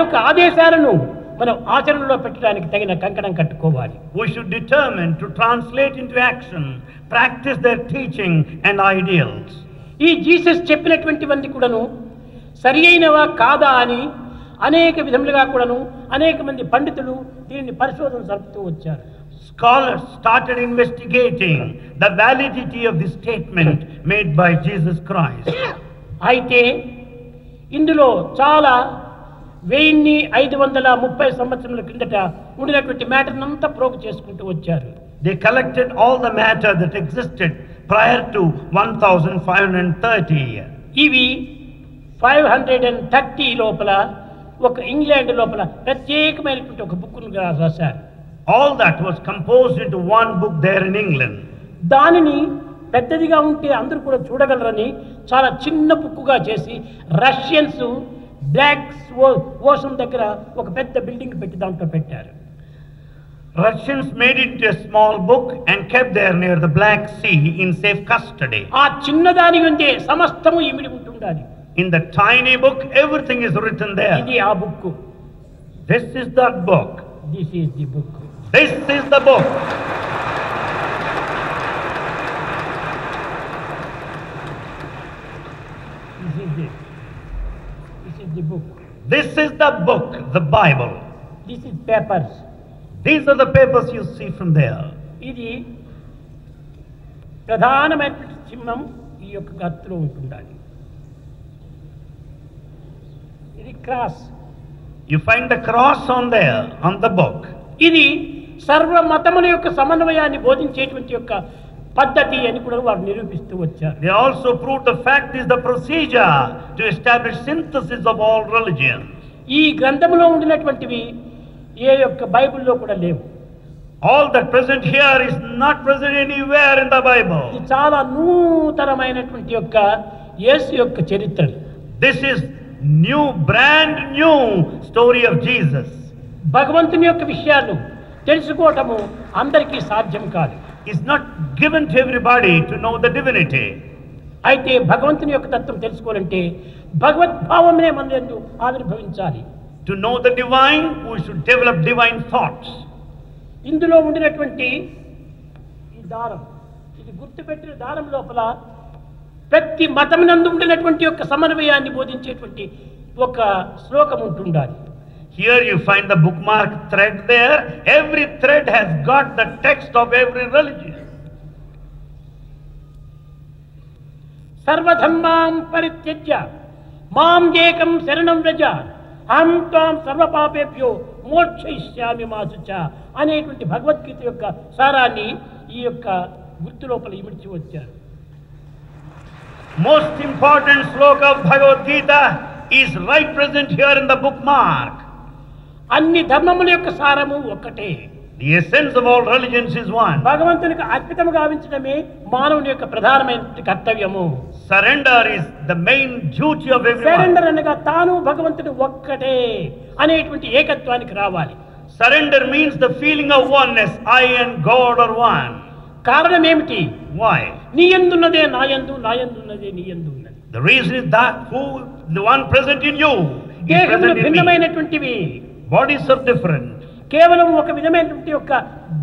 యొక్క ఆదేశాలను మనం ఆచరణలో పెట్టడానికి తగిన కంకణం కట్టుకోవాలి. We should determine to translate into action, practice their teaching and ideals. ఈ జీసస్ చెప్పినటువంటివన్నీ కూడాను సరి అయినవా కాదా అని అనేక విధములుగా కూడాను అనేక మంది పండితులు దీనిని పరిశోధన జరుపుతూ వచ్చారు. Scholars started investigating the validity of this statement made by Jesus Christ. అయితే ఇందులో చాలా 1530 సంవత్సరాల కిందట ఉండినటువంటి మ్యాటర్ అంతా ప్రోగు చేసుకుంటూ వచ్చారు. They collected all the matter that existed prior to 1530. ఇవి 530 లోపల ఒక ఇంగ్లాండ్ లోపల ప్రత్యేకమైనటువంటి ఒక బుక్ను రాశారు. All that was composed into one book there in England. దానిని పెద్దదిగా ఉంటే అందరూ కూడా చూడగలరని చాలా చిన్న బుక్కుగా చేసి రష్యన్స్ బ్లాక్ ఓషన్ దగ్గర ఒక పెద్ద బిల్డింగ్ పెట్టి దాంట్లో పెట్టారు. Russians made it a small book and kept there near the Black Sea in safe custody. ఆ చిన్నదాని ఉండే సమస్తము ఇమిడి ఉంటుండాలి. In the tiny book, everything is written there. ఇది ఆ book. This is the book. This is the book. This is the book. This is the book. This is the book, the Bible. This is papers. These are the papers you see from there. ఇది ప్రధానమైన చిహ్నం ఈ యొక్క గత్తులో ఉంటుండాలి. ఇది cross. You find the cross on there, on the book. ఇది సర్వ మతముల యొక్క సమన్వయాన్ని బోధించేటువంటి యొక్క పద్ధతి అని కూడా వారు నిరూపిస్తూ వచ్చారు. They also proved the fact is the procedure to establish synthesis of all religions. ఈ గ్రంథములో ఉండినటువంటివి ఏ యొక్క బైబిల్లో కూడా లేవు. All that present here is not present anywhere in the Bible. ఇది చాలా నూతనమైనటువంటి యొక్క యేసు యొక్క చరిత్ర. This is new, brand new story of Jesus. భగవంతుని యొక్క విషయాలు తెలుసుకోవటము అందరికీ సాధ్యం కాదు. It's not given to everybody to know the divinity. అయితే భగవంతుని యొక్క తత్వం తెలుసుకోవాలంటే భగవద్భావమే మన యందు ఆవిర్భవించాలి. To know the divine, we should develop divine thoughts. ఇందులో ఉండినటువంటి ఈ దారం, ఇది గుర్తుపెట్టిన దారం లోపల ప్రతి మతమునందు ఉండినటువంటి యొక్క సమన్వయాన్ని బోధించేటువంటి ఒక శ్లోకం ఉంటుండాలి. Here you find the bookmark thread there. Every thread has got the text of every religion. సర్వధర్మాం పరిత్యజ్య మాం ఏకం శరణం వ్రజ అహం త్వాం సర్వపాపేభ్యో మోక్షయిష్యామి మా శుచ అనేటువంటి భగవద్గీత యొక్క సారాన్ని ఈ యొక్క గుర్తు లోపల ఇమిడ్చి వచ్చారు. Most important sloka of Bhagavad Gita is right present here in the bookmark. అన్ని ధర్మముల యొక్క సారము ఒక్కటే. The essence of all religions is one. భగవంతునికి అర్పితము గావించడమే మానవుని యొక్క ప్రధానమైన కర్తవ్యము. Surrender is the main duty of everyone. Surrender అనగా తాను భగవంతుడు ఒక్కటే అనేటువంటి ఏకత్వానికి రావాలి. Surrender means the feeling of oneness. I and God are one. కారణం ఏమిటి? Why? నీ యందున్నదే నా యందు, నా యందున్నదే నీ యందు ఉన్నది. The reason is that the one present in you is దేహములు present in me. భిన్నమైనటువంటివి. Bodies are different. కేవలం ఒక విధమైనటువంటి యొక్క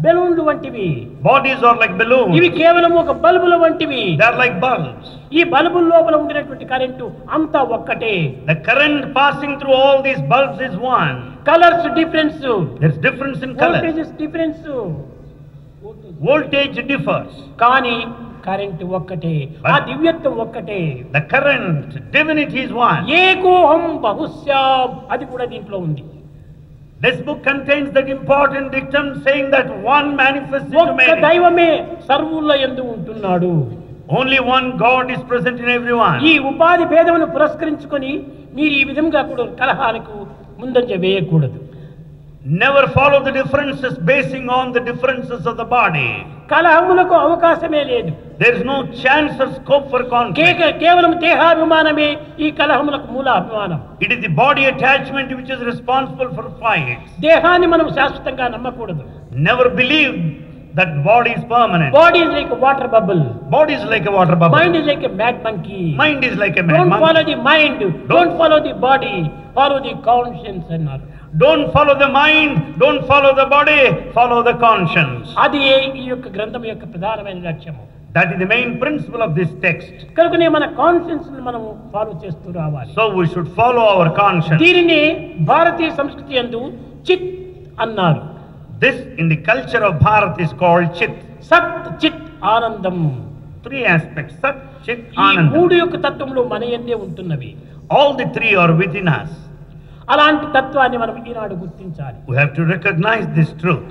బెలూన్లు వంటివి. Bodies are like balloons. ఇవి కేవలం ఒక బల్బుల వంటివి. They are like bulbs. ఈ బల్బుల లోపల ఉండినటువంటి కరెంటు అంతా ఒక్కటే. The current passing through all these bulbs is one. Colours difference, There's difference in color. Voltages difference, Voltage differs. కానీ కరెంటు ఒక్కటే, ఆ దివ్యత్వం ఒక్కటే. The current, divinity is one. ఏకోహం బహుశ్యాం అది కూడా దీంట్లో ఉంది. This book contains that important dictum saying that one manifests into ఒక్క many. దైవమే సర్వుల యందు ఉంటున్నాడు. Only one God is present in everyone. ఈ ఉపాధి భేదమును పురస్కరించుకొని మీరు ఈ విధంగా కూడా కలహాలకు ముందంజ వేయకూడదు. Never follow the differences basing on the differences of the body. కలహములకు అవకాశమే లేదు. There is no chance or scope for conflict. కేవలం దేహాభిమానమే ఈ కలహములకు మూల అభిమానం. It is the body attachment which is responsible for fights. దేహాన్ని మనం శాశ్వతంగా నమ్మకూడదు. Never believe That body is permanent. Body is like a water bubble. Body is like a water bubble. Mind is like a mad monkey. Mind is like a mad Don't monkey. follow the mind. Don't follow the body. Follow the conscience అన్నారు. Don't follow the mind. Don't follow the body. Follow the conscience. అది ఈ యొక్క గ్రంథం యొక్క ప్రధానమైన లక్ష్యము. That is the main principle of this text. కనుకనే మన కాన్షియన్స్ ని మనం ఫాలో చేస్తూ రావాలి. So we should follow our conscience. దీనిని భారతీయ సంస్కృతి యందు చిత్ అన్నారు. This in the culture of Bharat is called Chit. సత్ చిత్ ఆనందం. 3 aspects. Sat, Chit, ఈ Ananda. మూడు యొక్క తత్వములు మన యందే ఉంటున్నవి. All the 3 are within us. అలాంటి తత్వాన్ని మనం ఈనాడు గుర్తించాలి. We have to recognize this truth.